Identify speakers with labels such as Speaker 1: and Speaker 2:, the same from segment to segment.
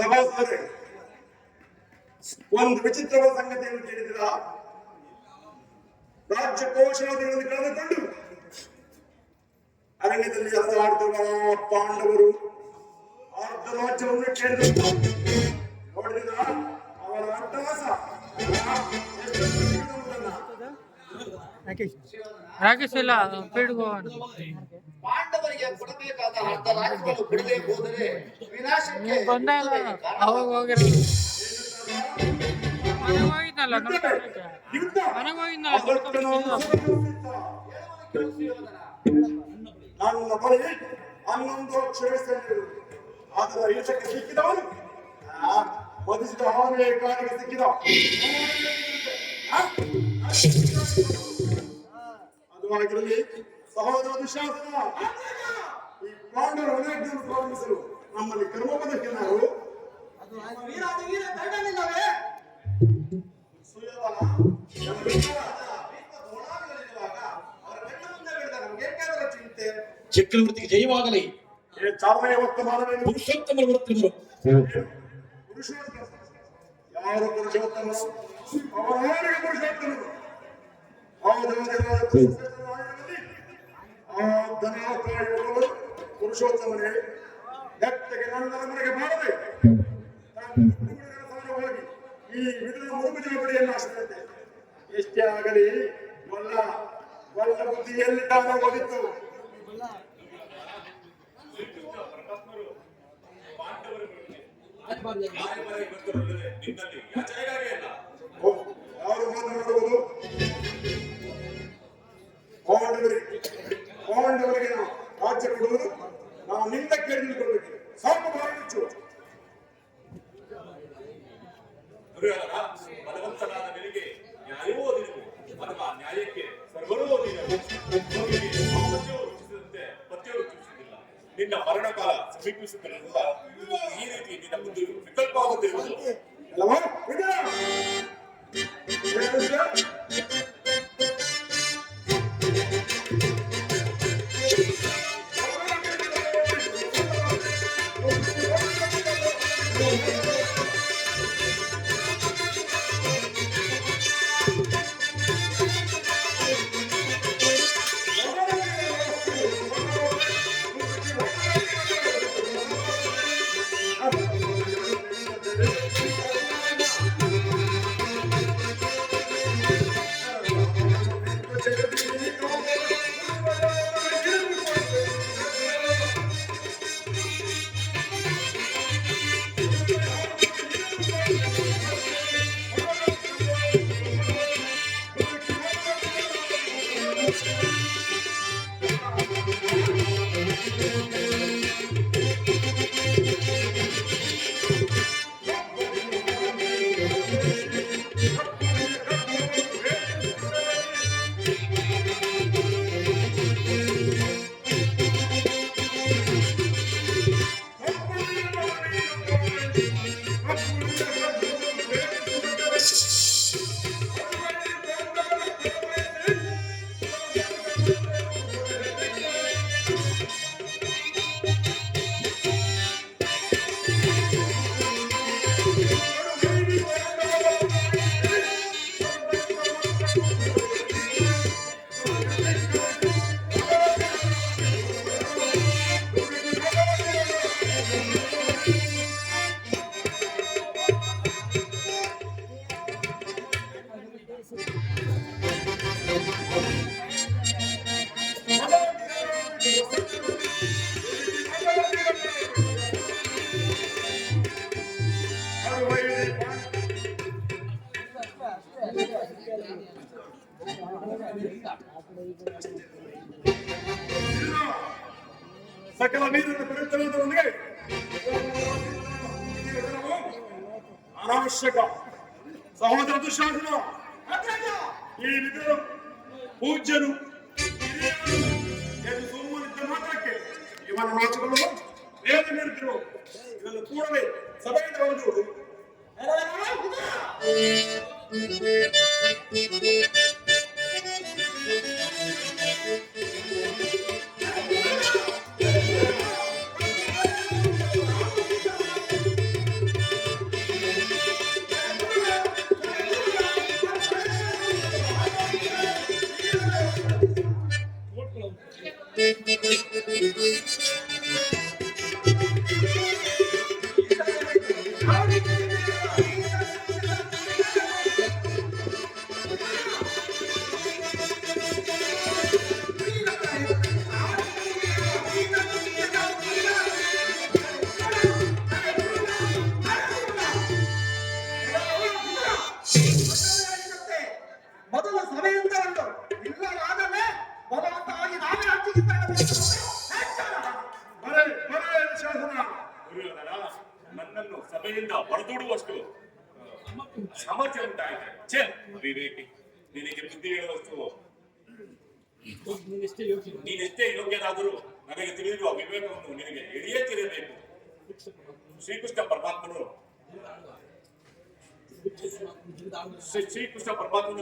Speaker 1: ಸಭಾಸದರೇ, ಒಂದು ವಿಚಿತ್ರವಾದ ಸಂಗತಿಯನ್ನು ಕೇಳಿದಿರ. ರಾಜ್ಯ ಕೋಶಾದಿಗಳನ್ನು ಕಳೆದುಕೊಂಡು ಅರಣ್ಯದಲ್ಲಿ ಹರಿದಾಡುತ್ತಿರುವ ಪಾಂಡವರು ಅರ್ಧ ರಾಜ್ಯವನ್ನು ಕೇಳಿದರು. ನೋಡಿದ್ರ ಅವರ ಅಟ್ಟಹಾಸ.
Speaker 2: ರಾಕೇಶ್ ಇಲ್ಲ
Speaker 3: ಪಾಂಡವರಿಗೆ ಕೊಡಬೇಕಾದ ಅರ್ಧ ರಾಜ್ಯವನ್ನು ಬಿಡದೆ ಹೋದರೆ ವಿನಾಶಕ್ಕೆ
Speaker 2: ಬಂದಾಗ ಅವಾಗ ಹೋಗಿರಲ್ಲ. ಮನೆಗೆ ಹೋಗಿದ್ನಲ್ಲ
Speaker 1: ನನ್ನ ಬಳಿ 11 ಅಕ್ಷರಸ್ಥರು. ಅದರ ಈಶಕ್ಕೆ ಸಿಕ್ಕಿದವನು ಮದಿಸಿದ ಆನೆ ಕಾಲಿಗೆ ಸಿಕ್ಕಿದ. ಅದು ಆಗಿರಲಿ ಸಹೋದರ ದುಶಾಸನ, ಈ ಪಾಂಡವರ ವನಯಜ್ಞವನ್ನು ಪ್ರಾರಂಭಿಸಲು ನಮ್ಮಲ್ಲಿ ಕರ್ಮಪದಕ್ಕೆ ನಾವು
Speaker 4: ಚಕ್ರವರ್ತಿಗೆ ಜಯವಾಗಲಿ.
Speaker 1: ಚಾಲನೆಯ ವರ್ತಮಾನವೇನು?
Speaker 4: ಪುರುಷೋತ್ತಮರು ಬರುತ್ತಿರುವರು.
Speaker 1: ಯಾರು ಪುರುಷೋತ್ತಮರು? ಅವರಿಗೆ ಪುರುಷೋತ್ತಮರು. ಆ ದನ ಕಾಯುವವರು ಪುರುಷೋತ್ತಮನೇ. ಎತ್ತಗೆ ನನ್ನ ಮನೆಗೆ ಮಾಡದೆ ಹೋಗಿ ಈ ವಿಧದ ಮುರುಗುಜನ ಬಡಿಯನ್ನು ಆಶ್ರಯಿಸಿದೆ. ಎಷ್ಟೇ ಆಗಲಿ ಒಲ್ಲ ಬುದ್ಧಿ ಎಲ್ಲಿ ತಾನೇ ಓದಿತ್ತು. ಯಾರು ಮಾತನಾಡುವುದು? ಪಾಂಡವರಿಗೆ ನಾವು ರಾಜ್ಯ ಕೊಡುವುದು ನಾವು ನಿಂದ ಕೇಳಿ ಕೊಡಬೇಕು. ಸ್ವಲ್ಪ ಬಾರಿ ಮುಚ್ಚು.
Speaker 5: ಬಲವಂತನಾದ ನಿನಗೆ ನ್ಯಾಯವೋ ದಿನವು ಅಥವಾ ನ್ಯಾಯಕ್ಕೆ ಸರ್ವರೂ ದಿನವು ರುಚಿಸಿದಂತೆ ಪತ್ಯವು ರುಚಿಸುವುದಿಲ್ಲ. ನಿನ್ನ ಮರಣ ಕಾಲ ಸಮೀಪಿಸುತ್ತಿರುವುದಿಲ್ಲ. ಈ ರೀತಿ ನಿನ್ನ ಮುಂದೆ ವಿಕಲ್ಪವಾಗುತ್ತಿರುವುದು
Speaker 1: ಸಕಲ ವೀರರ ಪವಿತ್ರವಾದವನಿಗೆ ಅನಾವಶ್ಯಕ. ಸಹೋದರ ದುಶಾಸನ, ಈ ವಿಧರು ಪೂಜ್ಯರು ಎಂದು ಸುಮ್ಮನಿದ್ದ ಮಾತ್ರಕ್ಕೆ ಇವನ ಮಾತುಗಳು ವೇದ ಮೀರುತ್ತಿರುವ ಇದನ್ನು ಕೂಡಲೇ ಸಭೆಯಿಂದ ಹೊರಡುವುದು.
Speaker 3: ಮೊದಲ ಸಭೆಯಿಂದ ಒಂದು ಇಲ್ಲವಾಗಲೇ ಬಲವಂತವಾಗಿ ನಾವೇ ಹಂಚಿಗಿದ್ದಾನೆ.
Speaker 1: ಬರೇ ಬರೇ ಶಾಸನ
Speaker 5: ದುರ್ಯೋಧನ ನನ್ನನ್ನು ಸಭೆಯಿಂದ ಹೊರದೂಡುವಷ್ಟು ಸಾಮರ್ಥ್ಯ ಉಂಟಾಗಿದೆ. ಛೇ ವಿವೇಕಿ, ನಿನಗೆ ಬುದ್ಧಿ ಹೇಳುವಷ್ಟು ನೀನೆಷ್ಟೇ ಯೋಗ್ಯನಾದರೂ ನನಗೆ ತಿಳಿದಿರುವ ವಿವೇಕವನ್ನು ನಿನಗೆ ಎಡೆಯೇ ತಿಳಿಯಬೇಕು. ಶ್ರೀಕೃಷ್ಣ ಪರಮಾತ್ಮನು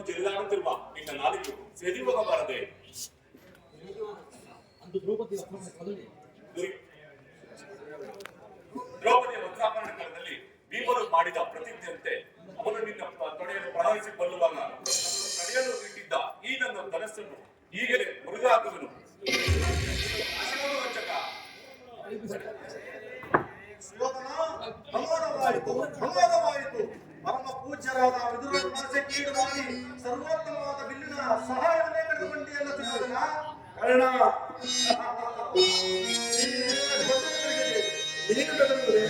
Speaker 5: ಜರಿದಾಡುತ್ತಿರುವ ನಿನ್ನ ನಾಲಿಗೆ ಸೆದಿ ಹೋಗಬಾರದೆ. ದ್ರೌಪದಿಯ ವಸ್ತ್ರಾಪರಣ ಕಾಲದಲ್ಲಿ ಭೀಮರು ಮಾಡಿದ ಪ್ರತಿಜ್ಞೆಯಂತೆ ಅವನು ನಿನ್ನ ತೊಡೆಯನ್ನು ಪ್ರಹರಿಸಿ ಕೊಲ್ಲುವಾಗ ತಡೆಯಲು ಇಟ್ಟಿದ್ದ ಈ ನನ್ನ ಧನಸ್ಸನ್ನು ಈಗಲೇ ಮುರಿದಾಕುವನು.
Speaker 3: ಪ್ರಮೋದವಾಯಿತು. ಪರಮ ಪೂಜ್ಯರಾದ ವಿದುರರ ಮನಸ್ಸಕ್ಕೆ ಈಡು ಮಾಡಿ ಸರ್ವೋತ್ತಮವಾದ ಬಿಲ್ಲಿನ ಸಹಾಯವನ್ನೇ ಕಳೆದುಕೊಂಡಿಯಲ್ಲ ಸುಯೋಧನ.
Speaker 1: ಕರ್ಣ ನೀನು ಬೆದರುವುದೇ?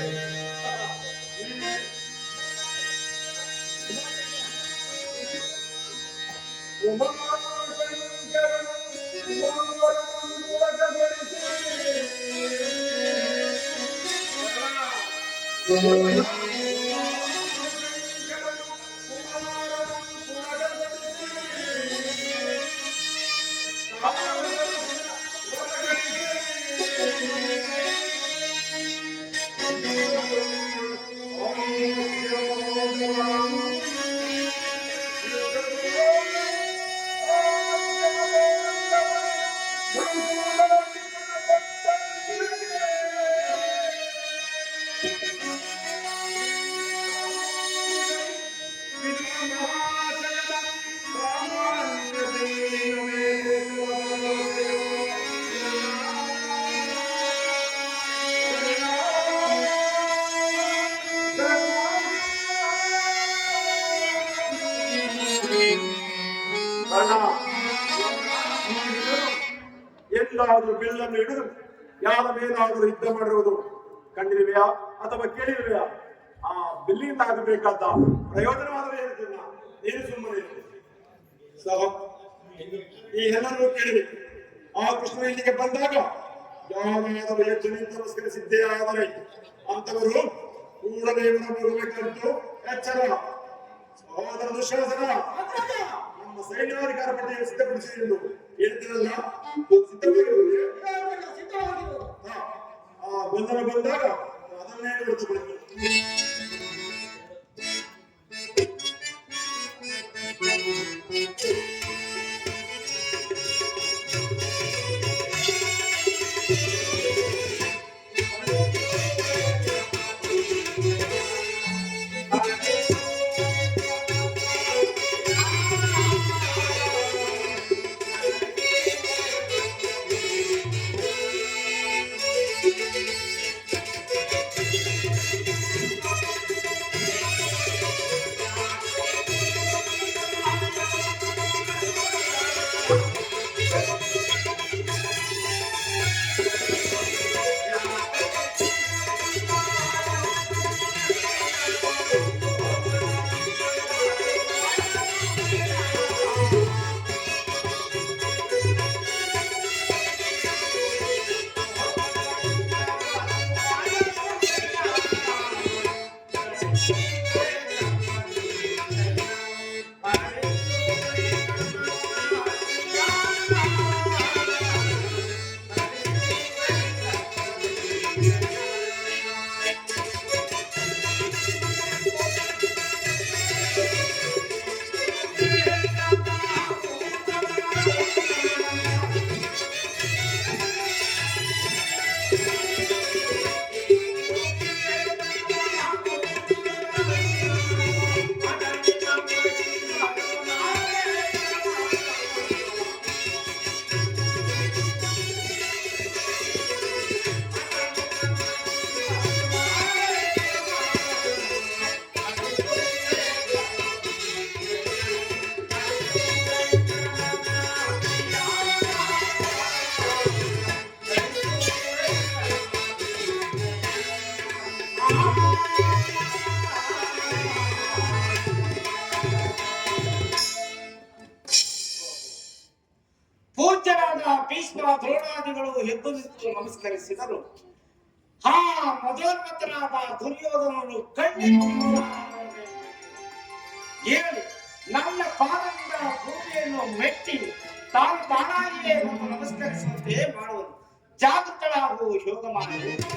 Speaker 1: ಎಲ್ಲಾದರೂ ಬಿಲ್ಲನ್ನು ಹಿಡಿದು ಯಾರ ಮೇಲಾದರೂ ಯುದ್ಧ ಮಾಡಿರುವುದು ಕಂಡಿರುವೆಯಾ ಅಥವಾ ಕೇಳಿರುವೆಯಾ? ಆ ಬಿಲ್ಲಿಂದ ಆಗಬೇಕಾದ ಪ್ರಯೋಜನವಾದರೆ ಹೇಳ್ತಿಲ್ಲ. ನೀನು ಸುಮ್ಮನೆ ಸಹ ಈ ಎಲ್ಲರೂ ಕೇಳಿವೆ. ಆ ಕೃಷ್ಣ ಇಲ್ಲಿಗೆ ಬಂದಾಗ ಯಾರಾದರೂ ಯೋಚನೆಯಿಂದ ನಮಸ್ಕರಿಸಿದ್ದೇ ಆದರೆ ಅಂತವರು ಕೂಡಲೇ ಬರಬೇಕಂತೂ ಎಚ್ಚರ. ಸಹೋದರ ದುಶ್ಯಾಸನ, ನಮ್ಮ ಸೈನ್ಯಾಧಿಕಾರ ಪಟ್ಟಿಯನ್ನು ಸಿದ್ಧಪಡಿಸಿ ಎಂದು ಹೇಳ್ತೀರಲ್ಲ, ಸಿದ್ಧವಾಗಿರುವುದೇ? ಆ ಗೊಂದಲ ಬಂದಾಗ ಅದನ್ನೇ ಹೊರತುಪಡಿಸಿ
Speaker 6: ಭೀಷ್ಮ ದ್ರೋಣಾದಿಗಳು ಎದ್ದು ನಿಂತು ನಮಸ್ಕರಿಸಿದರು. ಆ ಮದೋನ್ಮತ್ತನಾದ ದುರ್ಯೋಧನನು ಕಣ್ಣಿಟ್ಟು ಹೇಳಿ ನನ್ನ ಪಾದದಿಂದ ಭೂಮಿಯನ್ನು ಮೆಟ್ಟಿ ತಾನು ತಾನಾಗಿಯೇ ಒಂದು ನಮಸ್ಕರಿಸುವಂತೆ ಮಾಡುವುದು. ಜಾಗೃತಳಾಗುವ ಯೋಗ ಮಾಡುವುದು.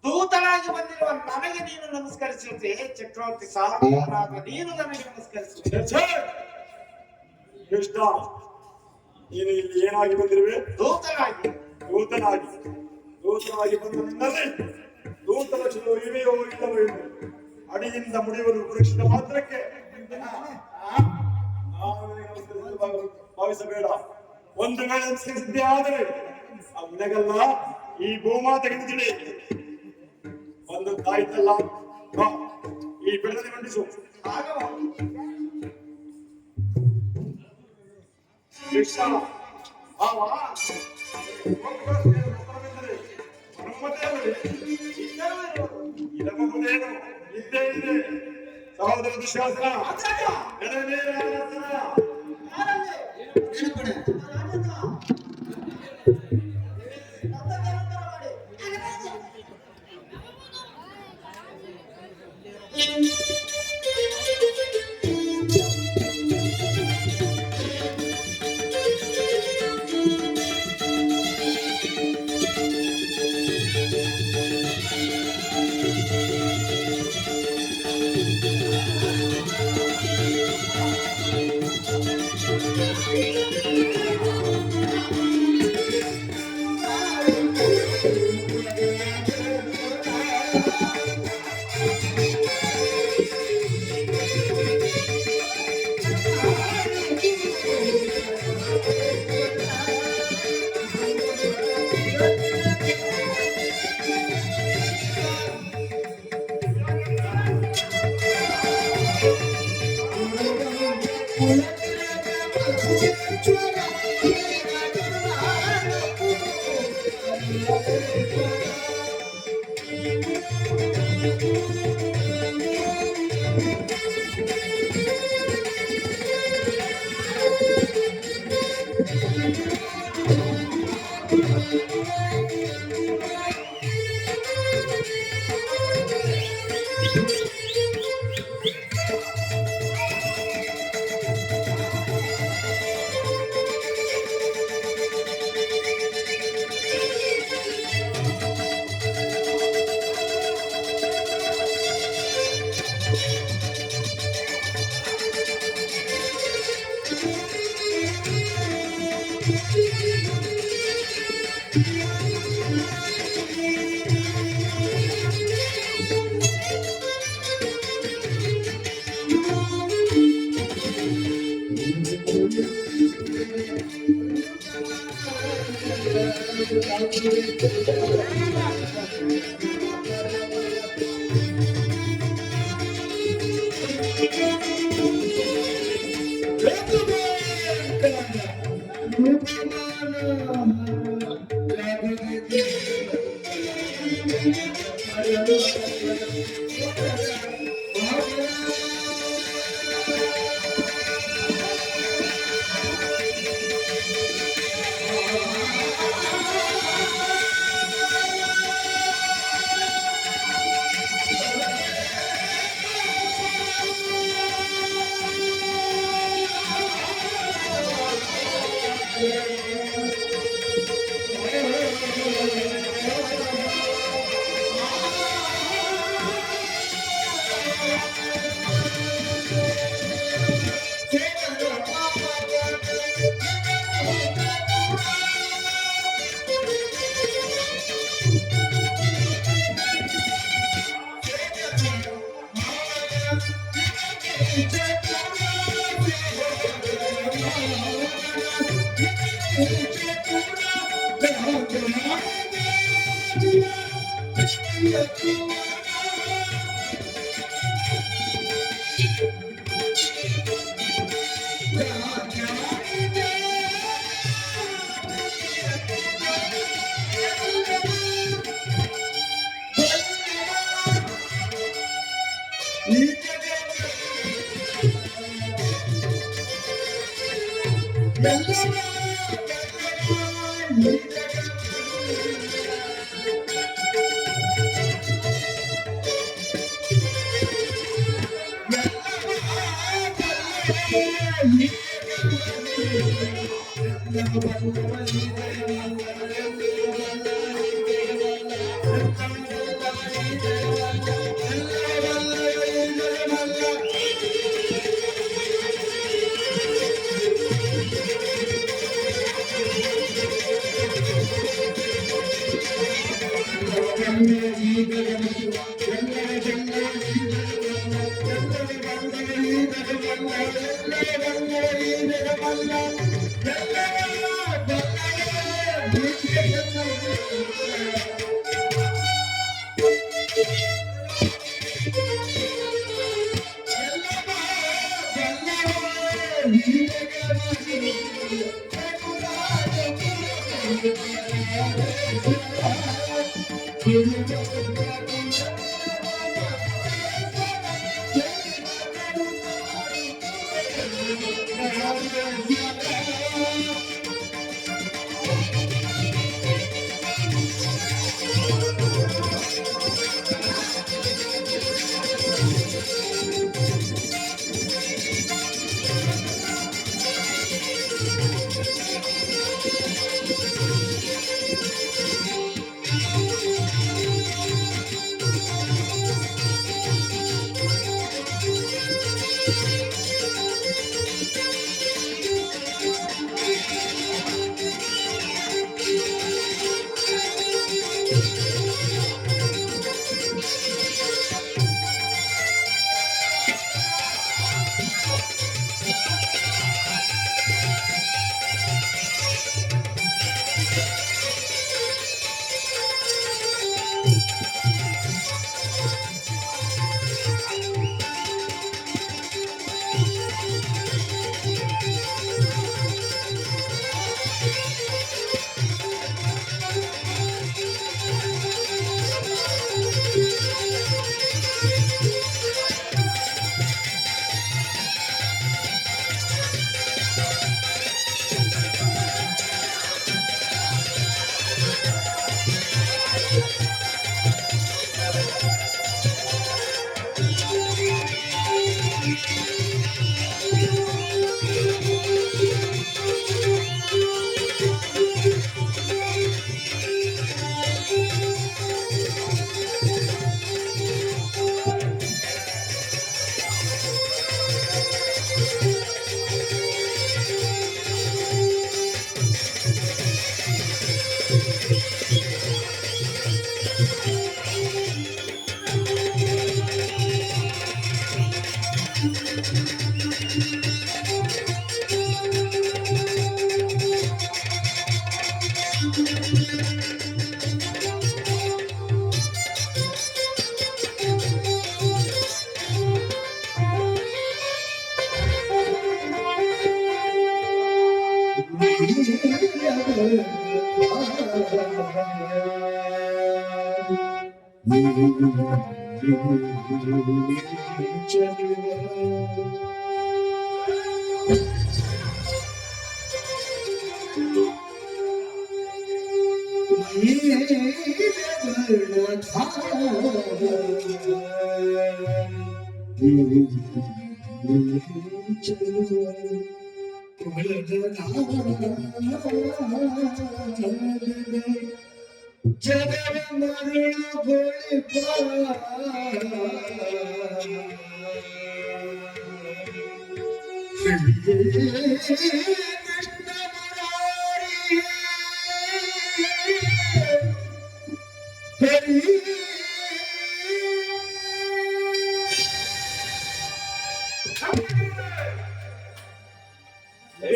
Speaker 6: ದೂತನಾಗಿ ಬಂದಿರುವ ನನಗೆ ನೀನು ನಮಸ್ಕರಿಸುತ್ತೆ, ಚಕ್ರವರ್ತಿ ಸಾಹಸನಾದ ನೀನು ನನಗೆ ನಮಸ್ಕರಿಸುತ್ತೆ.
Speaker 1: ಕೃಷ್ಣ, ನೀನು ಇಲ್ಲಿ ಏನಾಗಿ ಬಂದಿರುವೆ?
Speaker 6: ದೂತನಾಗಿ
Speaker 1: ದೂತನಾಗಿ ಬಂದ ನಿನ್ನಲ್ಲಿ ದೂತ ಲಕ್ಷಣವು ಇವೆಯೋ ಇಲ್ಲವೋ ಎಂದು ಅಡಿಯಿಂದ ಮುಡಿಯುವುದು ವೃಕ್ಷದ ಮಾತ್ರಕ್ಕೆ ಭಾವಿಸಬೇಡ. ಒಂದು ವೇಳೆ ನಮಸ್ಕರಿಸಿದ್ದೇ ಆದರೆ ಅವನಿಗಲ್ಲ ಈ ಭೂಮಾತೆಗೆ ತಿಳಿ ಒಂದು ತಾಯ್ತಲ್ಲ. ಈ ಬಿಡದೆ ಮಂಡಿಸು. ಕೃಷ್ಣ, ಇದ್ದೇ ಇದೆ ಸಹೋದರ ದುಶ್ಯಾಸನ.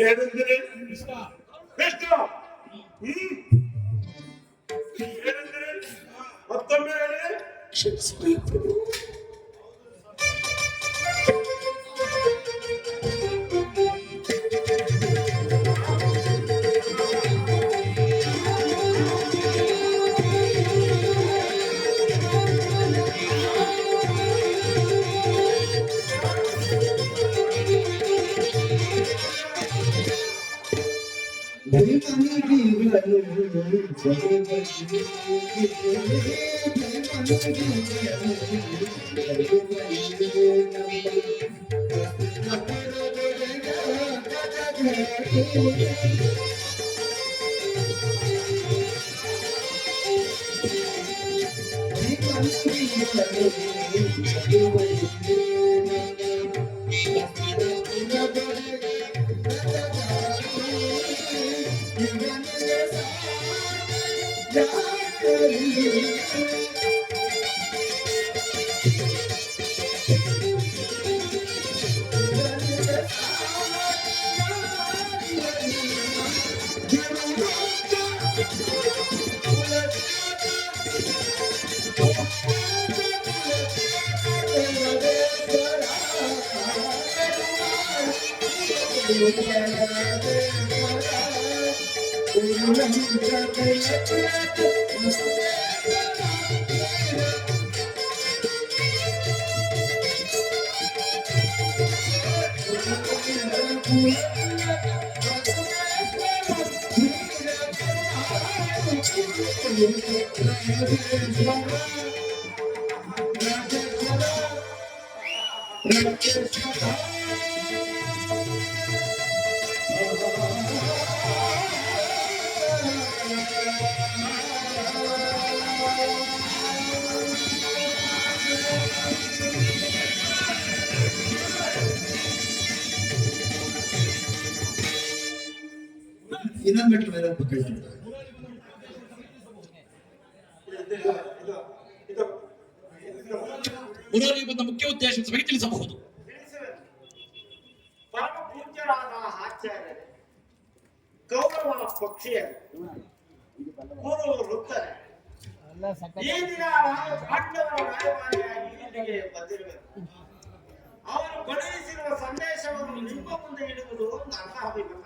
Speaker 1: ಏನಂದ್ರೆ ಕೃಷ್ಣ ಏನಂದ್ರೆ ಮತ್ತೊಮ್ಮೆ ಹೇಳಿ.
Speaker 4: ಕ್ಷಮಿಸಿ ಪ್ರಭು. ಇನ್ನೊಂದು ಮೆಟ್ಲು ಮೇಲೆ ಅಂತ ಕೇಳ್ತಿದ್ದಾರೆ. ಮುರಾರಿ ಬಂದ ಮುಖ್ಯ ಉದ್ದೇಶ ಸಭೆಗೆ ತಿಳಿಸಬಹುದು.
Speaker 6: ತಿಳಿಸುವೆನು. ಪರಮ ಪೂಜ್ಯರಾದ ಆಚಾರ್ಯರೇ, ಕೌರವನ ಪಕ್ಷಿಯರು, ಗುರು ವೃತ್ತರೇ, ಈ ದಿನ ನಾನು ಪಾಂಡವರ ರಾಯಭಾರಿಯಾಗಿ ಇಲ್ಲಿಗೆ ಬಂದಿರುವೆನು. ಅವರು ಕಳುಹಿಸಿರುವ ಸಂದೇಶವನ್ನು ನಿಮ್ಮ ಮುಂದೆ ಇಡುವುದು ನನ್ನ ಅಭಿಮತ.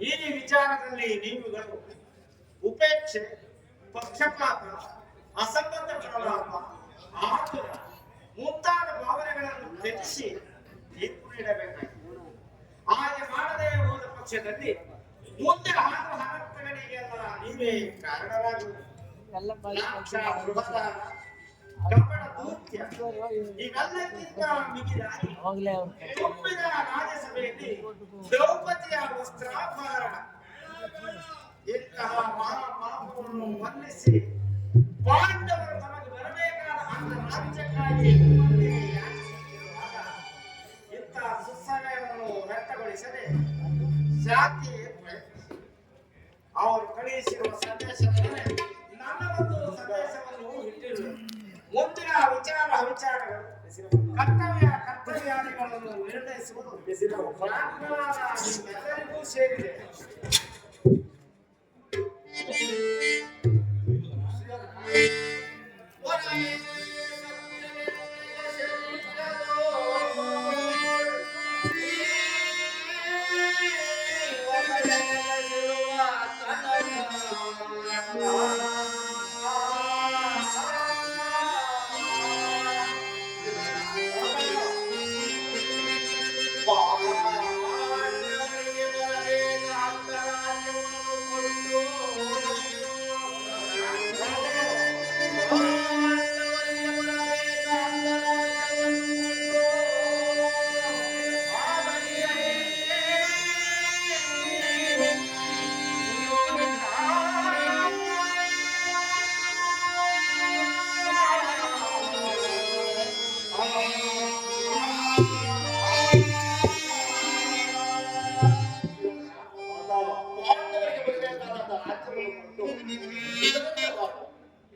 Speaker 6: ಈ ವಿಚಾರದಲ್ಲಿ ನೀವುಗಳು ಉಪೇಕ್ಷೆ, ಪಕ್ಷಪಾತ, ಅಸಂಬದ್ಧ ಪ್ರಲಾಪ, ಆತುರ ಮುಂತಾದ ಭಾವನೆಗಳನ್ನು ತ್ಯಜಿಸಿ ತೀರ್ಪು ನೀಡಬೇಕಾಗಿದೆ. ಹಾಗೆ ಮಾಡದೇ ಹೋದ ಪಕ್ಷದಲ್ಲಿ ಮುಂದೆ ಆಗುವ ಅನರ್ಥಗಳಿಗೆಲ್ಲ ನೀವೇ ಕಾರಣರಾಗುವುದು. ಲಾಂಛ, ಗೃಹದಾನ, ಕಪಟ ದೂತ್ಯ ಇವೆಲ್ಲಕ್ಕಿಂತ ಮಿಗಿಲಾಗಿ ತುಂಬಿದ ರಾಜ್ಯಸಭೆಯಲ್ಲಿ ದ್ರೌಪದಿಯ ವಸ್ತ್ರಾಭರಣ ಇಂತಹ ಮಹಾಪಾಪವನ್ನು ಮನ್ನಿಸಿ ಪಾಂಡವರು ತಮಗೆ ಬರಬೇಕಾದ ಅಂತ ರಾಜ್ಯಕ್ಕಾಗಿ ನಿಮ್ಮೊಂದಿಗೆ ಯಾಚಿಸುತ್ತಿರುವಾಗ ಇಂತಹ ಸುಸಮಯವನ್ನು ವ್ಯಕ್ತಗೊಳಿಸದೆ ಶಾಂತಿಯೇ ಪ್ರಯತ್ನಿಸಿ ಅವರು ಕಳುಹಿಸಿರುವ ಸಂದೇಶವನ್ನೇ ನನ್ನ ಒಂದು ಸಂದೇಶವನ್ನು ಇಟ್ಟಿರುವುದು. ಮುಂದಿನ ವಿಚಾರಗಳು ಕರ್ತವ್ಯಾದಿಗಳನ್ನು ನಿರ್ಣಯಿಸುವುದು ಬ್ರಾಹ್ಮಣರಾದ ನಿಮ್ಮೆಲ್ಲರಿಗೂ ಸೇರಿದೆ.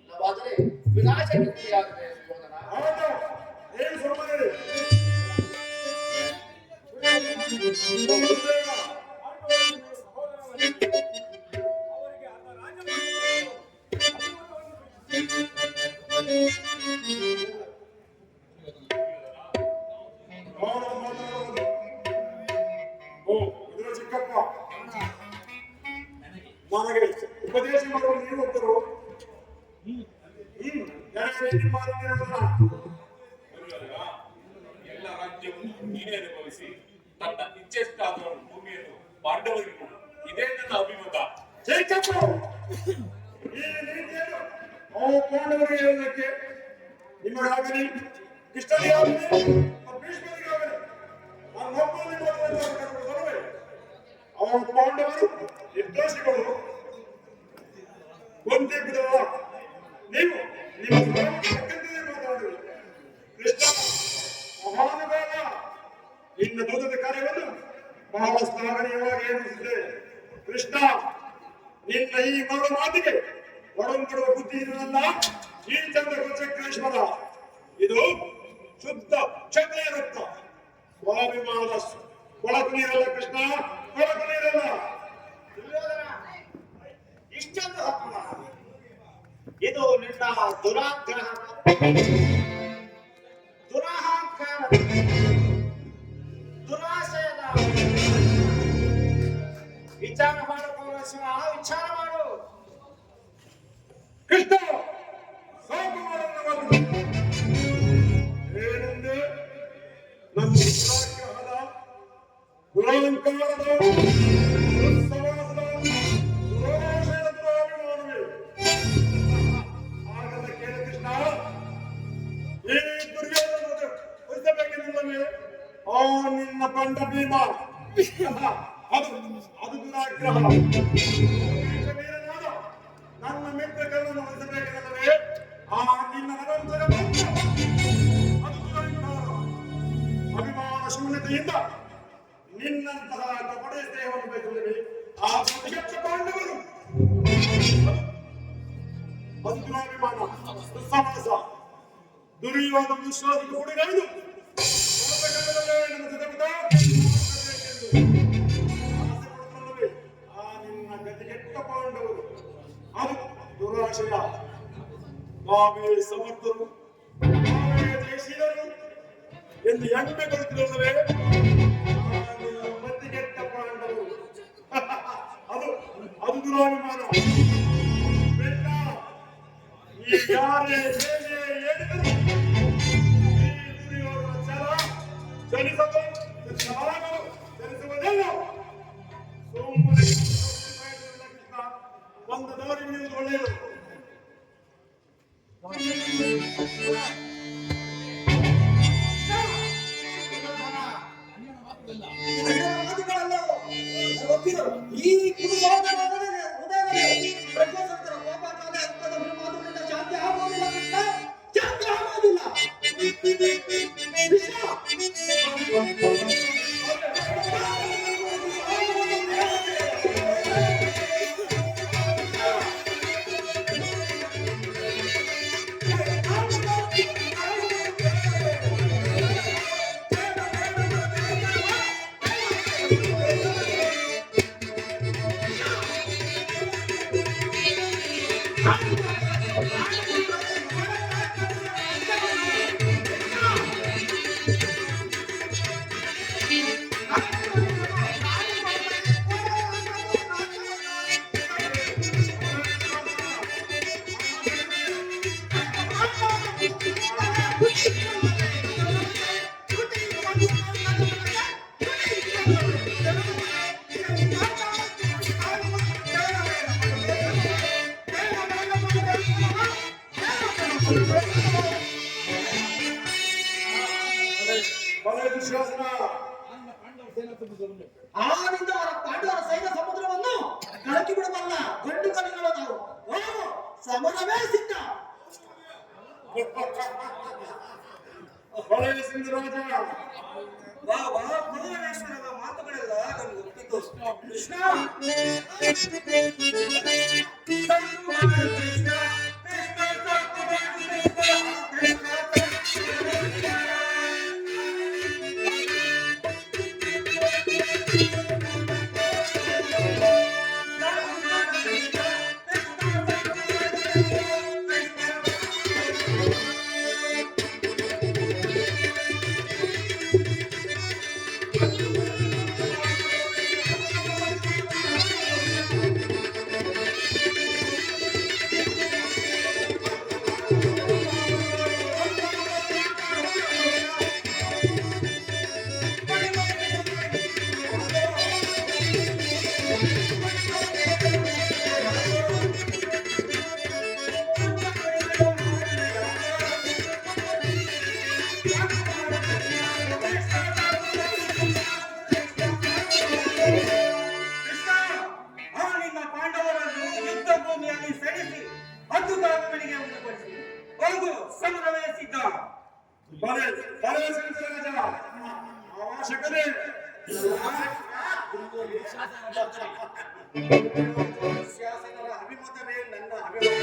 Speaker 3: ಇಲ್ಲವಾದರೆ ವಿನಾಶಕ್ರಿಯಾಗದೆ ಯೋಧನ.
Speaker 1: ಏನು ಸುಮ್ಮನೆ ಚಿಕ್ಕಪ್ಪ ನನಗೆ ಉಪದೇಶ ಮಾಡುವ ನೀವು ಒಬ್ಬರು
Speaker 5: ಎಲ್ಲ ರಾಜ್ಯವನ್ನು ನೀನೇ ಅನುಭವಿಸಿ ತನ್ನ ಇಚ್ಛೆಷ್ಟಾದ ಭೂಮಿಯನ್ನು ಪಾಂಡವರಿಗೆ ಕೊಡು. ಇದೇ ನನ್ನ ಕೃಷ್ಣ ಅಭಿಮತ.
Speaker 1: ಜೈಕಪ್ಪು ಈ ರೀತಿಯನ್ನು ಅವು ಪಾಂಡವರಿಗೆ ಹೇಳಲಿಕ್ಕೆ ನಿಮಗಾಗಲಿ ಕೃಷ್ಣನಿಗಾಗಲಿ ಭೀಷ್ಮನಿಗಾಗಲಿ ನನ್ನೊಬ್ಬರಲ್ಲಿ ಬರುವೆ. ಅವರ ಪಾಂಡವರು ನಿರ್ದೋಷಿಗಳು ಒಂದೇ ಬಿಡಲ್ಲ. ನೀವು ನಿಮ್ಮ ತಕ್ಕಂತೆಯೇ ಮಾತಾಡುವುದು. ಕೃಷ್ಣ ಮಹಾನುಭಾವ, ನಿನ್ನ ದೂತದ ಕಾರ್ಯವನ್ನು ಬಹಳ ಶ್ಲಾಘನೀಯವಾಗಿ ಎನಿಸಿದೆ. ಕೃಷ್ಣ, ನಿನ್ನ ಈ ಮರಳ ಮಾತಿಗೆ ಒಡಂಬಡುವ ಬುದ್ಧಿ ಇರಲ್ಲ. ಈ ಚಂದ್ರ ಚಕ್ರೇಶ್ವರ ಇದು ಶುದ್ಧ ಕ್ಷತ್ರಿಯ ರಕ್ತ. ಸ್ವಾಭಿಮಾನದ ಕೊಳಕು ನೀರಲ್ಲ ಕೃಷ್ಣ, ಕೊಳಕು ನೀರಲ್ಲ.
Speaker 6: ದುರ್ಯೋಧನ, ಇಷ್ಟೊಂದು ಅಪಮಾನ, ಇದು ನಿನ್ನ ದುರಾಗ್ರಹ ದುರಹಂಕಾರ ದುರಾಶಯದ ವಿಚಾರ ಮಾಡು ಪೌರಸ್ವ, ವಿಚಾರ ಮಾಡು.
Speaker 1: ಕೃಷ್ಣ ಸಾಕು ಮಾಡಲು ಏನೆಂದೇ ನಮ್ಮ ದುರಾಗ್ರಹದ ದುರಹಂಕಾರದ ದುಸ್ಸವಾಸದ ದುರಾಶಯದ ದುರಾಭಿಮಾನವೇ. ಆಗದ ಕೇಳ ಕೃಷ್ಣ, ಈ ದುರ್ಯೋಧನ ಉಳಿಸಬೇಕೆಂದರೆ ಆ ನಿನ್ನ ಬಂಡ ಭೀಮ ಅದು ಅದು ದುರಾಗ್ರಹ. ವೀರನಾದ ನನ್ನ ಮಿತ್ರಗಳನ್ನು ಉಳಿಸಬೇಕೆಂದರೆ ಆ ನಿನ್ನ ಅನಂತರ ಅದು ದುರಹಂಕಾರ. ಅಭಿಮಾನ ಶೂನ್ಯತೆಯಿಂದ ನಿನ್ನಂತಹ ಕಪಡೆ ಸ್ನೇಹವನ್ನು ಬಯಸುತ್ತೇವೆ. ಆ ಪ್ರತಿಯೊಬ್ಬ ಪಾಂಡವರು ಅದು ದುರಾಭಿಮಾನ, ದುಸ್ಸಾಹಸ, ದುರ್ಯೋಧನ ವಿಶ್ವಾಸಕ್ಕೆ ಹುಡುಗೈದು ಆ ನಿನ್ನ ಗತಿಗೆಟ್ಟ ಪಾಂಡವರು ಅದು ದುರಾಶಯ. ನಾವೇ ಸಮರ್ಥರು, ನಾವೇ ಜಯಶೀಲರು ಎಂದು ಹೆಮ್ಮೆ ಕೊಡುತ್ತಿರುವವರೇ ಗತಿಗೆಟ್ಟ ಪಾಂಡವರು ಅದು ಅದು ದುರಾಭಿಮಾನ. ಬೇಡ, ಈ ಯಾರೇ ಹೇಗೆ ಹೇಳಿದರು ಈ ದುರ್ಯೋಧನ ಛಲ ಚಲಿಸಲು ಚಲಿಸುವುದಿಲ್ಲ. ಸುಮ್ಮನೆ ಕೃಷ್ಣ ಒಂದು ದಾರಿ ಹಿಡಿಯುವುದು ಒಳ್ಳೆಯದು.
Speaker 3: ಈ ಕುರುಬಾಧನ ಉದಯದಲ್ಲಿ ಪ್ರಜಾತಂತ್ರ ಕೋಪಕಾಲ ಹಂತದ ಮಾತುಗಳಿಂದ ಶಾಂತಿ ಆಗುವುದಿಲ್ಲ ಕೃಷ್ಣ, ಶಾಂತಿ ಆಗುವುದಿಲ್ಲ.
Speaker 1: ದುಶ್ಯಾಸನ,
Speaker 3: ಆನಿಂದ ಅವರ ಪಾಂಡವರ ಸೈನ್ಯ ಸಮುದ್ರವನ್ನು ಕಳಕಿ ಬಿಡಬಲ್ಲ ಗಂಡು ಕಲಿಗಳು ನಾವು. ಸಮರವೇ ಸಿದ್ಧ.
Speaker 1: ಒಳ್ಳೆಯ ಸಿಂಧರಾಜ,
Speaker 3: ಮದುವೇಶ್ವರದ ಮಾತುಗಳೆಲ್ಲ ನನಗೆ ಒಪ್ಪಿತು. ಕೃಷ್ಣ
Speaker 1: ಬಲೆ ಬಲೆ ಸಿಂಧರಾಜ ಅವಶ್ಯಕತೆ ಶಾಸಕರ ಅಭಿಮತವೇ ನನ್ನ ಅಭಿಮತ.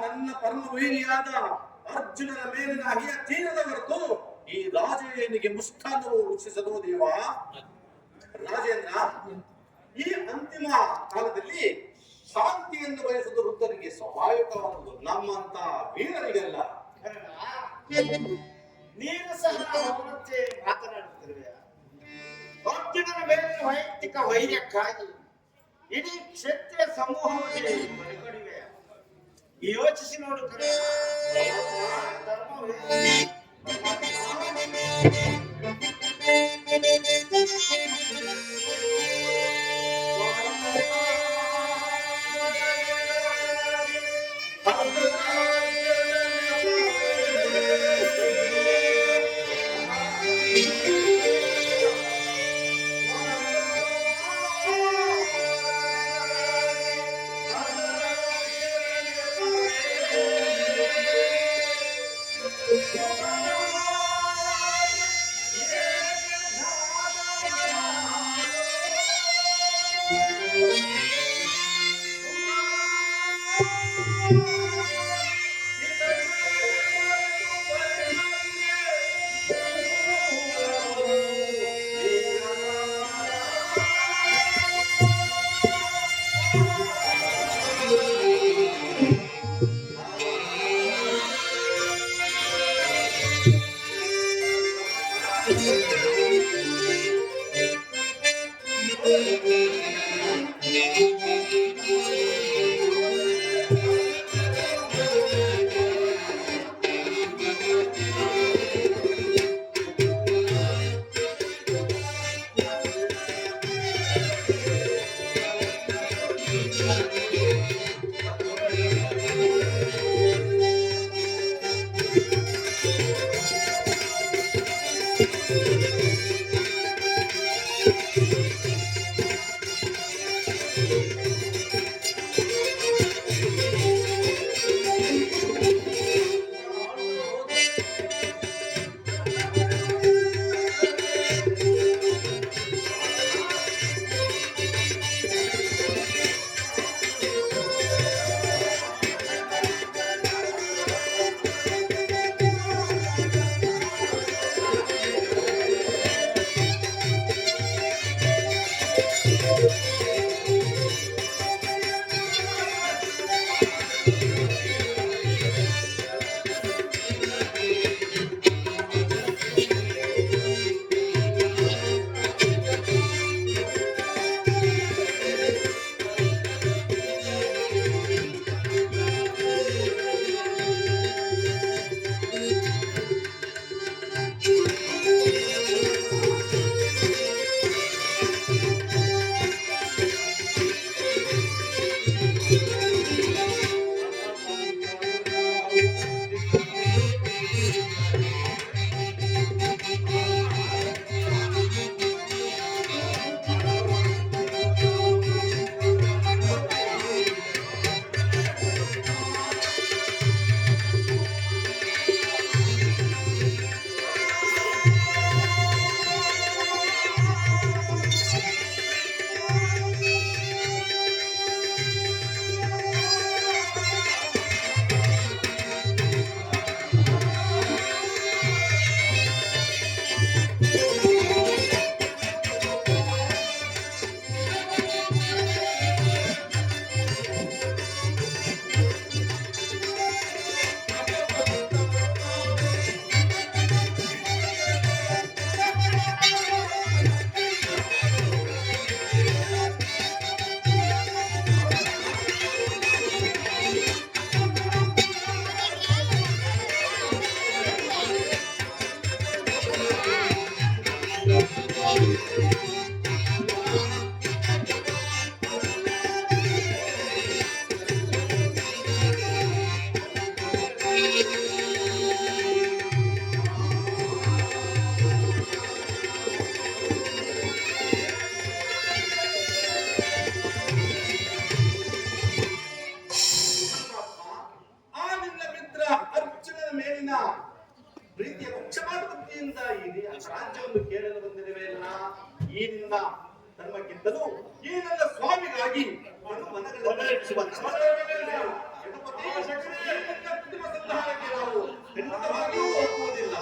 Speaker 1: ನನ್ನ ಪರಮ ವೈರಿಯಾದ ಅರ್ಜುನನ ಮೇಲಿನ ಅಹಿಯ ತೀರದ ಹೊರತು ಈ ರಾಜೇನಿಗೆ ಮುಷ್ಟಾನ್ನವು ರುಚಿಸದು ದೇವ. ರಾಜೇಂದ್ರ, ಈ ಅಂತಿಮ ಕಾಲದಲ್ಲಿ ಶಾಂತಿಯನ್ನು ಬಯಸುವುದು ವೃದ್ಧರಿಗೆ ಸ್ವಾಭಾವಿಕವಾದದ್ದು, ನಮ್ಮಂತ ವೀರರಿಗೆಲ್ಲ.
Speaker 6: ನೀನು ಸಹ ಅವನಂತೆ ಮಾತನಾಡುತ್ತಿರುವೆ. ಅರ್ಜುನನ ಮೇಲೆ ವೈಯಕ್ತಿಕ ವೈರ್ಯಕ್ಕಾಗಿ ಇಡೀ ಕ್ಷತ್ರಿಯ ಸಮೂಹವನ್ನೇ ಮರಿಕೊಡಿವೆ. ಯೋಚಿಸಿ ನೋಡು ಕಣೆ. ಧರ್ಮವೇ
Speaker 3: ಪ್ರೀತಿಯ ಪಕ್ಷಪಾತ ಬುದ್ಧಿಯಿಂದ ಈ ರಾಜ್ಯವನ್ನು ಕೇಳಲು ಬಂದಿರುವೆಯಲ್ಲ, ಈ ನಿನ್ನ ಧರ್ಮಕ್ಕಿಂತಲೂ ಈ ನನ್ನ ಸ್ವಾಮಿಗಾಗಿ ನಾನು ಮನಗಳನ್ನು ರಕ್ಷಿಸುವ ಯದುಪತಿ, ನಿನ್ನ ಕುಟುಂಬ ಸಂಧಾನಕ್ಕೆ ನಾವು ಖಂಡಿತವಾಗಿಯೂ ಒಪ್ಪುವುದಿಲ್ಲ.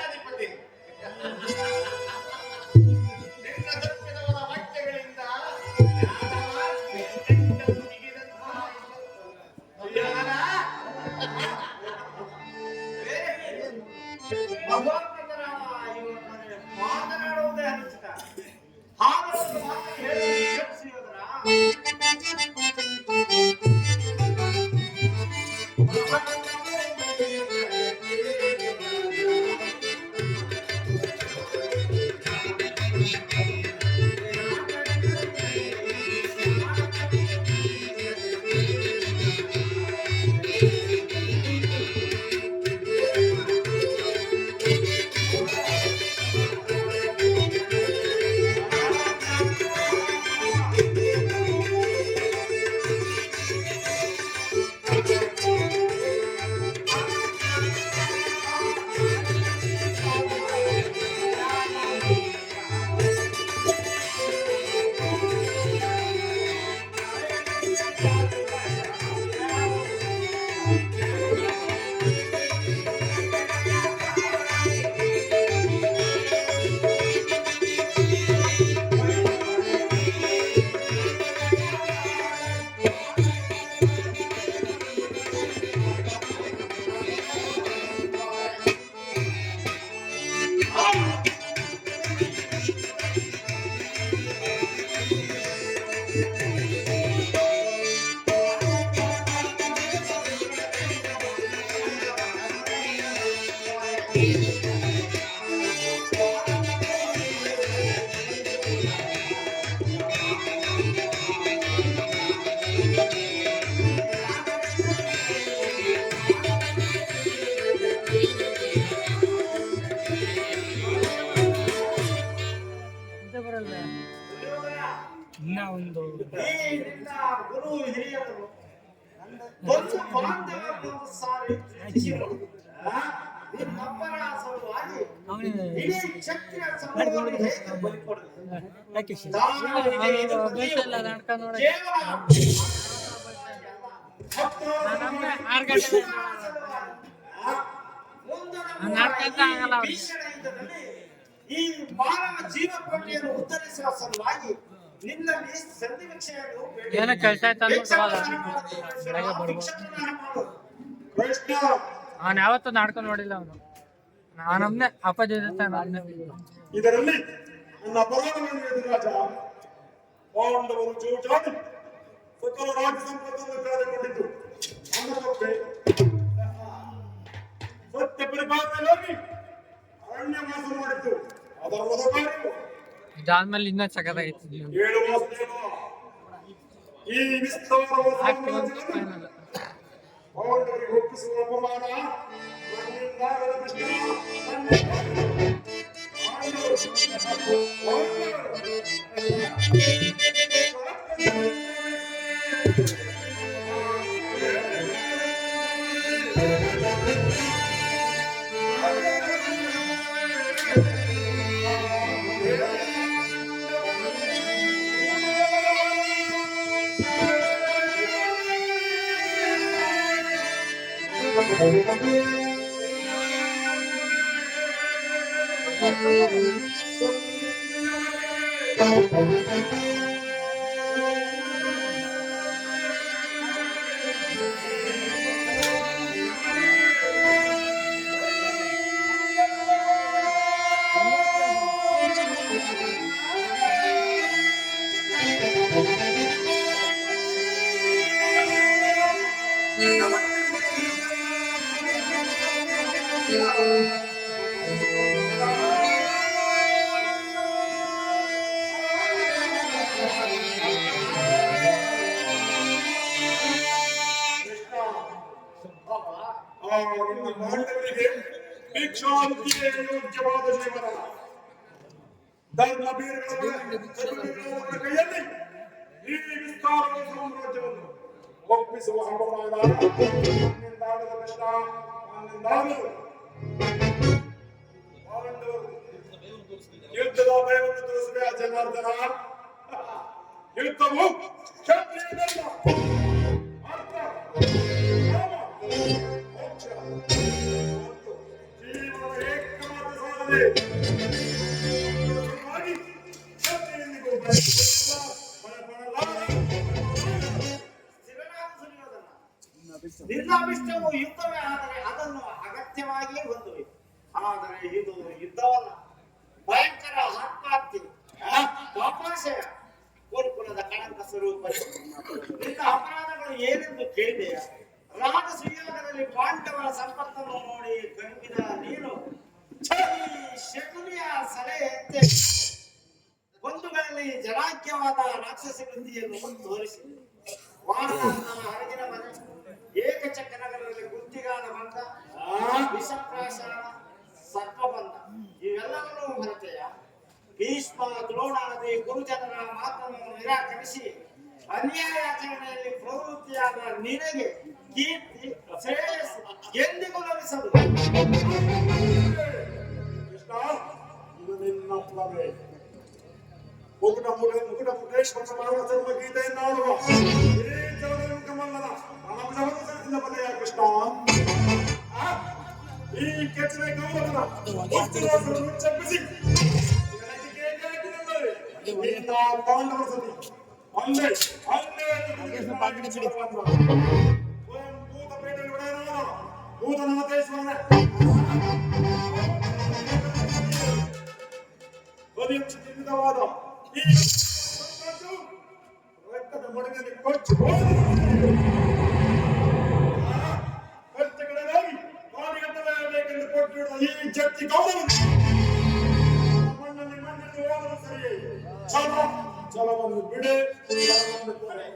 Speaker 6: ಅಧಿಪತಿ, ನಿನ್ನ ತಪ್ಪಿದವರ ವಾಕ್ಯಗಳಿಂದ ಮಾತನಾಡುವುದೇ ಅನುಚಿತ. ಹಾಗೆ ಒಂದು ಮಾತು ಹೇಳಿ
Speaker 2: ಬರಲ್ಲ ಇನ್ನ ಒಂದು
Speaker 6: ನಿನ್ನ ಗುರು ಹಿರಿಯರು ಒಂದು ಬಾಂಧವ್ಯ ಸಾರಿ ಚಿಂತಿಸಿದರು. ನಿನ್ನಪ್ಪನ ಸಲುವಾಗಿ ಇಡೀ ಕ್ಷತ್ರಿಯ ಸಮಾಜವನ್ನು ಹೇಗೆ ಬಲಿಕೊಡಲಿ? ಈ ಮಾನವ ಜೀವಕೋಟಿಯನ್ನು ಉತ್ತರಿಸುವ ಸಲುವಾಗಿ ನಿನ್ನಲ್ಲಿ ಸಂಧಿವೀಕ್ಷೆಯನ್ನು
Speaker 2: ಏನ ಕೆಲಸ
Speaker 1: ಕೃಷ್ಣ
Speaker 2: ಅವನು ಯಾವತ್ತೂ ನಾಡ್ಕೊಂಡು ನೋಡಿಲ್ಲ ಅವನು. ನಾನೊಮ್ನೆ ಅಪ್ಪಾಜಿ
Speaker 1: ಇದರಲ್ಲಿ ನನ್ನ ಅಪರಾಧವನ್ನು ಎದುರಾಜ ಪಾಂಡವರು ಜೋಜಾಡಿ ಸಕಲ ರಾಜ್ಯ ಸಂಪತ್ತನ್ನು ಕಳೆದುಕೊಂಡಿದ್ದು ನನ್ನ ತಪ್ಪೆ. ಸತ್ಯ ಪರಿಪಾಲನೆಯಲ್ಲಿ ಅರಣ್ಯ ವಾಸ ಮಾಡಿದ್ದು ಅದರ ಒದಗಾರಿಯು
Speaker 2: ಇದಾದ್ಮೇಲೆ ಇನ್ನೂ ಸಗದಾಗಿತ್ತು.
Speaker 1: 7 ವಾಸುದೇವ ಈ ವಿಸ್ತಾರವಾದ ಸಾಮ್ರಾಜ್ಯವನ್ನು ಪಾಂಡವರಿಗೆ ಒಪ್ಪಿಸುವ ಅಪಮಾನ ನನ್ನಿಂದಾಗದ ನಿಮ್ಮ ಪಾಂಡವರಿಗೆ ಭಿಕ್ಷಾಂತಿಯೇ ಯೋಗ್ಯವಾದ ಜೀವನ. ಧರ್ಮ ಬೀರಗಳ ಕೈಯಲ್ಲಿ ಈ ವಿಸ್ತಾರವಾದ ಸಾಮ್ರಾಜ್ಯವನ್ನು ಒಪ್ಪಿಸುವ ಹವಾಮಾನ ನನ್ನಿಂದಾಗದ ಕೃಷ್ಣ, ನನ್ನಿಂದಾಗದು. ಪಾಂಡವರು ಯುದ್ಧದ ಭಯವನ್ನು ತೋರಿಸುವ ಜನಾರ್ದನ. ಯುದ್ಧವು ಕ್ಷತ್ರಿಯನಲ್ಲ, ಅರ್ಥ, ಕಾಮ, ಮೋಕ್ಷ ಮತ್ತು ಜೀವನದ ಏಕಮಾತ್ರ ಸಾಧನೆ. ಹಾಗಾಗಿ ಕ್ಷತ್ರಿಯನಿಗೂ ಭಯವಿಲ್ಲ, ಭಯಪಡಲಾರ.
Speaker 6: ನಿನ್ನಾಭಿಷ್ಟವು ಯುದ್ಧವೇ, ಆದರೆ ಅದನ್ನು ಅಗತ್ಯವಾಗಿಯೇ ಹೊಂದಬೇಕು. ಆದರೆ ಇದು ಯುದ್ಧವಲ್ಲ, ಭಯಂಕರ ಆತ್ಮಹತ್ಯೆ, ಪಾಪಾಶಯ, ಕೋಲ್ಕುಲದ ಕಳಂಕ ಸ್ವರೂಪ. ನಿನ್ನ ಅಪರಾಧಗಳು ಏನೆಂದು ಕೇಳಿದೆಯ? ರಾಜಸುಯಾಗದಲ್ಲಿ ಪಾಂಡವರ ಸಂಪತ್ತನ್ನು ನೋಡಿ ಕಂಗಿದ ನೀನು ಶಕುನಿಯ ಸಲಹೆಯಂತೆ ಬಂಧುಗಳಲ್ಲಿ ಜನಾಕ್ಯವಾದ ರಾಕ್ಷಸ ವೃತ್ತಿಯನ್ನು ತೋರಿಸಿ ವಾರಣದ ಹರಗಿನ ಮನೆ, ಏಕಚಕ್ರನಗರದಲ್ಲಿ ಗುತ್ತಿಗಾದ ಬಂಧ, ವಿಷಪ್ರಾಶನ, ಸರ್ಪಬಂಧ ಇವೆಲ್ಲವನ್ನೂ ಹೊರತೆಯ ಭೀಷ್ಮ, ದ್ರೋಣಾದಿ ಗುರುಜನರ ಮಾತನ್ನು ನಿರಾಕರಿಸಿ ಅನ್ಯಾಯಾಚರಣೆಯಲ್ಲಿ ಪ್ರವೃತ್ತಿಯಾದ ನಿನಗೆ ಕೀರ್ತಿ ಶ್ರೇಯಸ್ಸು ಎಂದಿಗೂ ಲಭಿಸದು.
Speaker 1: ಕೃಷ್ಣ, ಇದು ನಿನ್ನ ಫಲವೇ. ಮುಕುಟ ಮುಖೇಶ್ವರ ಮಾಡುವ ಧರ್ಮ ಗೀತೆಯನ್ನು ಆಡುವ ಈ ಜಗನ್ಮುಖ ಮಲ್ಲನ ಅನಂತವರ್ಗದಿಂದ ಬಲೆಯ ಕೃಷ್ಣ. ಈ ಕೆಚ್ಚನ ಗೌರವನ ವಸ್ತುವಾಸವನ್ನು ಚಪ್ಪಿಸಿ ನಿನ್ನ ಪಾಂಡವರ ಸತಿ ಒಂದೇ ಭೂತಪೇಟೆಯಲ್ಲಿ ಒಡೆಯನಾದ ಭೂತನಾಥೇಶ್ವರನ ಧ್ವನಿಯಂಶವಾದ ಈ ರಕ್ತದ ಮೊಡಗಲ್ಲಿ ಕೊಚ್ಚು ಕಷ್ಟಗಳಾಗಿ ಕಾಡಿಗಟ್ಟಬೇಕೆಂದು ಕೊಟ್ಟಿರುವ ಈ ಜಟ್ಟಿ ಗೌರವ ಮಣ್ಣಲ್ಲಿ ಹೋಗಲು ಸರಿಯೇ. ಛಲವನ್ನು ಬಿಡೆ, ಛಲವನ್ನು ಕೊರೆ.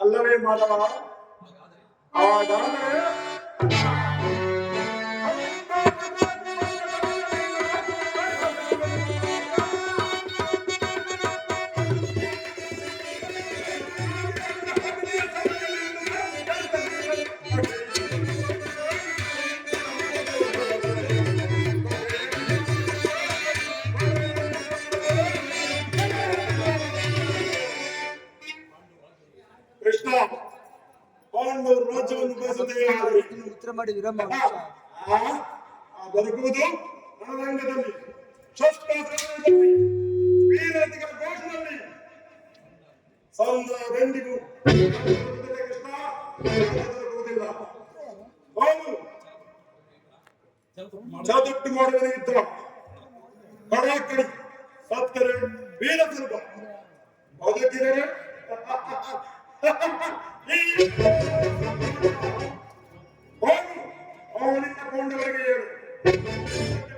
Speaker 1: ಅಲ್ಲವೇ ಮಾಧವ? ಹಾಗಾದರೆ ಕೃಷ್ಣ, ಪಾಂಡವರು ರಾಜ್ಯವನ್ನು ಬಯಸುತ್ತೇವೆ.
Speaker 7: ಮಾಡಿ ವಿರಾಮ
Speaker 1: ಬದುಕುವುದು ರಣರಂಗದಲ್ಲಿ, ಶಸ್ತ್ರಾಸ್ತ್ರಗಳಲ್ಲಿ, ವೀರತಿಗಳ ಘೋಷದಲ್ಲಿ, ಸಂದ್ರವೆಂದಿಗೂ ಕೃಷ್ಣ ಬದುಕುವುದಿಲ್ಲ. ಅವನು ಚದುಟ್ಟು ಮಾಡುವ ಯುದ್ಧ ಕಡಾಕಡಿ ಸತ್ತರೆ ವೀರ ಸ್ವರೂಪ, ಬದುಕಿದರೆ ಅವನಿಂದ ಕೊಂಡವರೆಗೆ ಹೇಳು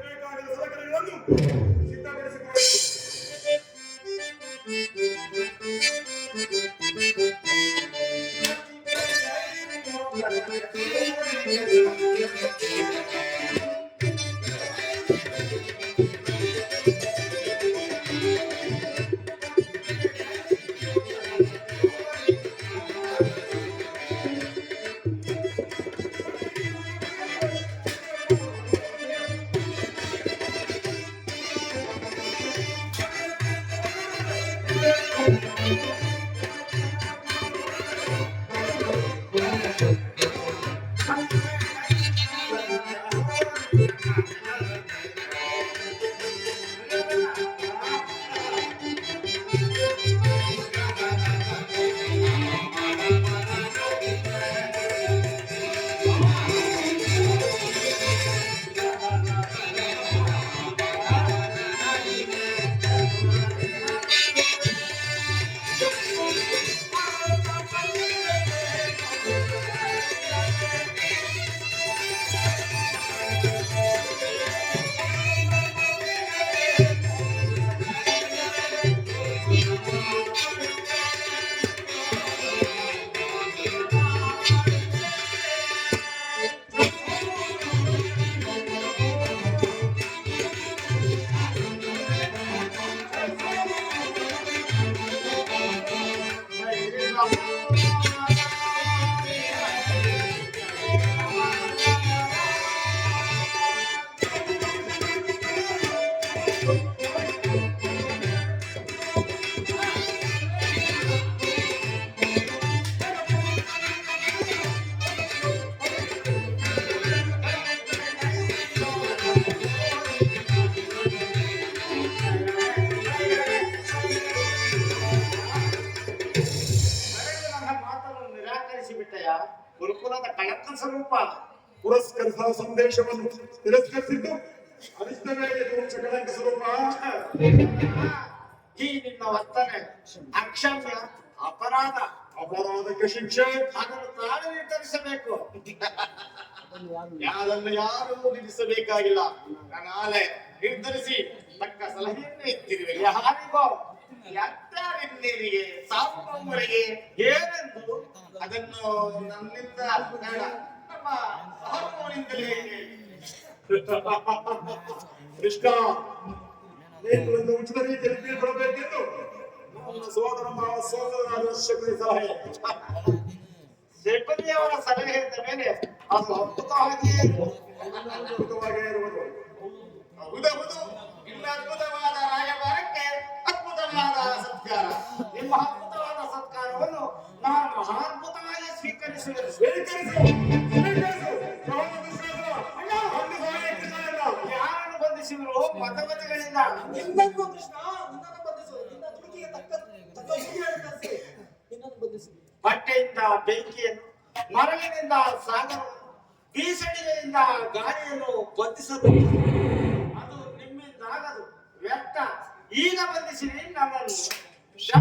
Speaker 1: ಬೇಕಾಗಿರುವ ಸಲಕರಣೆಗಳನ್ನು ಸಿದ್ಧಪಡಿಸಿಕೊಳ್ಳಿ.
Speaker 6: ಗುರುಕುಲದ ಕಳಂಕ ಸ್ವರೂಪ
Speaker 1: ಪುರಸ್ಕರಿಸುವ ಸಂದೇಶವನ್ನು ತಿರಸ್ಕರಿಸಿದ್ದು ಅನಿಷ್ಟ ಮೇಲೆ ಕಳಂಕ ಸ್ವರೂಪ.
Speaker 6: ಈ ನಿನ್ನ ವರ್ತನೆ ಅಕ್ಷಮ್ಯ, ಅಪರಾಧ.
Speaker 1: ಅಪರಾಧಕ್ಕೆ ಶಿಕ್ಷೆ
Speaker 6: ಅದನ್ನು ತಾನು ನಿರ್ಧರಿಸಬೇಕು. ಯಾರನ್ನು ಯಾರು ನಿಲ್ಲಿಸಬೇಕಾಗಿಲ್ಲ. ನಾಳೆ ನಿರ್ಧರಿಸಿ ತಕ್ಕ ಸಲಹೆಯನ್ನು ಎತ್ತಿರುವೆ. ಯಾರಿಗೋ ಎತ್ತಾರಿನ್ನರಿಗೆ ಸಾಂಬವರಿಗೆ ಏನೆಂದು ಅದನ್ನು ನನ್ನಿಂದ ಬೇಡ, ನಮ್ಮ ಸಹೋದರರಿಂದಲೇ
Speaker 1: ಕೃಷ್ಣ, ನೀನು ಒಂದು ಉಚಿತ ರೀತಿಯಲ್ಲಿ ಬೀಳ್ಕೊಡಬೇಕೆಂದು ನನ್ನ ಸೋದರನಾದ ಶಕ್ತಿ ಸಲಹೆ.
Speaker 6: ಶೆಟ್ಟರಿಯವರ ಸಲಹೆ ಇದ್ದ ಮೇಲೆ ಅದು ಅದ್ಭುತವಾಗಿಯೇ
Speaker 1: ಇರುವುದು.
Speaker 6: ಹೌದೌದು. ನಿಮ್ಮ ಅದ್ಭುತವಾದ ರಾಯಭಾರಕ್ಕೆ ಅದ್ಭುತವಾದ ಸತ್ಕಾರ. ನಿಮ್ಮ ಅದ್ಭುತವಾದ ಸತ್ಕಾರವನ್ನು ನಾನು ಮಹಾದ್ಭುತವಾಗಿ ಸ್ವೀಕರಿಸುವೆ. ಯಾರನ್ನು ಬಂಧಿಸಿದ್ರು ಮತಗತಿಗಳಿಂದ. ಬಟ್ಟೆಯಿಂದ ಬೆಂಕಿಯನ್ನು, ಮರಳಿನಿಂದ ಸಾಗರ, ಬೀಸಣಿಗೆಯಿಂದ ಗಾಳಿಯನ್ನು ಬಂಧಿಸಲು ಅದು ನಿಮ್ಮಿಂದಾಗದು, ವ್ಯರ್ಥ. ಈಗ ಬಂಧಿಸಿರಿ ನನ್ನನ್ನು. ಕೃಷ್ಣ